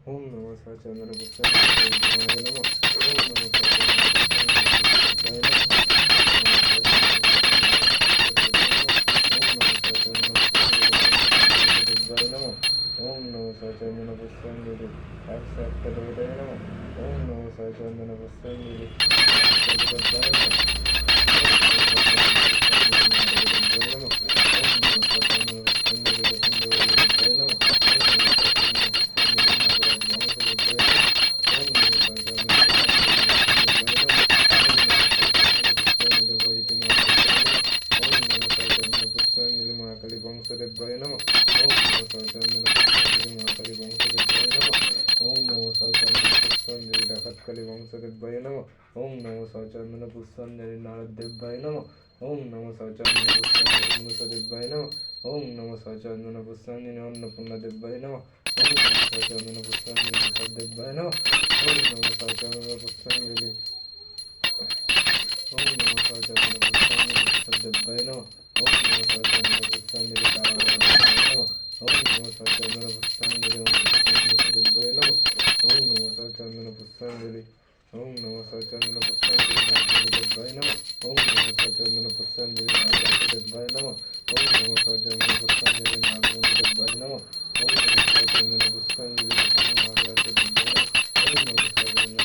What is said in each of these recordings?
ओम नमो सचंदन पुष्पांजलि नमः। ओम नमो सचंदन नमः। ओम नमो सचंदन पुष्पांजलि अक्षक्तदेवताय नमः। ओम नमो सचंदन पुष्पांजलि अक्षक्तदेवताय नमः। वंशदेवाय नमः। ओम नमो सचंदन पुष्पांजलि महाकाली वंशदेवाय नमः। ओम नमो सचंदन पुष्पांजलि डाकतकाली वंशदेवाय नमः। ओम नमो सचंदन पुष्पांजलि नारददेवाय नमः। ओम नमो सचंदन पुष्पांजलि मुनुसदेवाय नमः। ओम नमो सचंदन पुष्पांजलि अन्नपूर्णादेवाय नमः। ओम नमो सचंदन पुष्पांजलि सदेवाय नमः। ओम नमो सचंदन पुष्पांजलि ओम नमो सचंदन पुष्पांजलि सदेवाय नमः। ओम नमो सचंदन पुष्पांजलि तारादेवाय नमः। ओम नमो सचंदन पुष्पांजलि सदेवाय नमः। ओम नमो सचंदन पुष्पांजलि ओम नमो सचंदन पुष्पांजलि नागदेवाय नमः। ओम नमो सचंदन पुष्पांजलि नागदेवाय नमः। ओम नमो सचंदन पुष्पांजलि नागदेवाय नमः। ओम नमो सचंदन पुष्पांजलि नागदेवाय नमः। ओम नमो सचंदन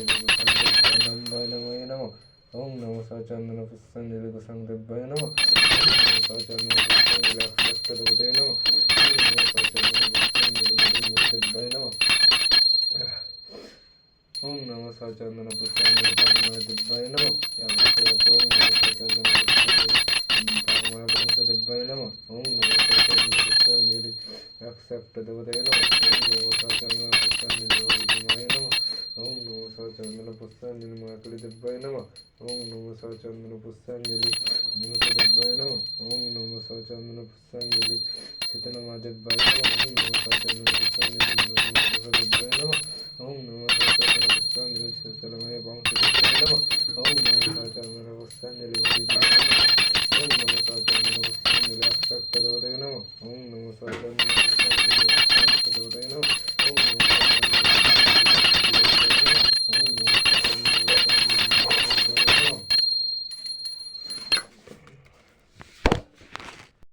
पुष्पांजलि नागदेवाय नमः। ओम नमो सचंदन पुष्पांजलि गोसांगदेवाय नमः। ओम नमो सचंदन पुष्पांजलि अक्षक्तदेवताय नमः। ओम नमो सचंदन पुष्पांजलि मुरुदेवाय नमः। ओम नमो सचंदन पुष्पांजलि पारमादेवाय नमः। ओम नमो सचंदन पुष्पांजलि पारमावंशदेवाय नमः। ओम नमो सचंदन पुष्पांजलि अक्षक्तदेवताय नमः। ओम नमो सचंदन पुष्पांजलि हरिदेवाय नमः। ओम नमो सचंदन पुष्पांजलि महाकालीदेवाय नमः। ओम नमो सचंदन पुष्पांजलि मुनुसदेवाय नमः। ओम नमो सचंदन पुष्पांजलि शीतलमादेवाय नमः। ओम नमो सचंदन पुष्पांजलि मुनुसदेवाय नमः। ओम नमो सचंदन पुष्पांजलि शीतलमय वंशदेवाय नमः। ओम नमो सचंदन पुष्पांजलि हरिदेवाय नमः। ओम नमो सचंदन पुष्पांजलि अक्षक्तदेवताय नमः। ओम नमो सचंदन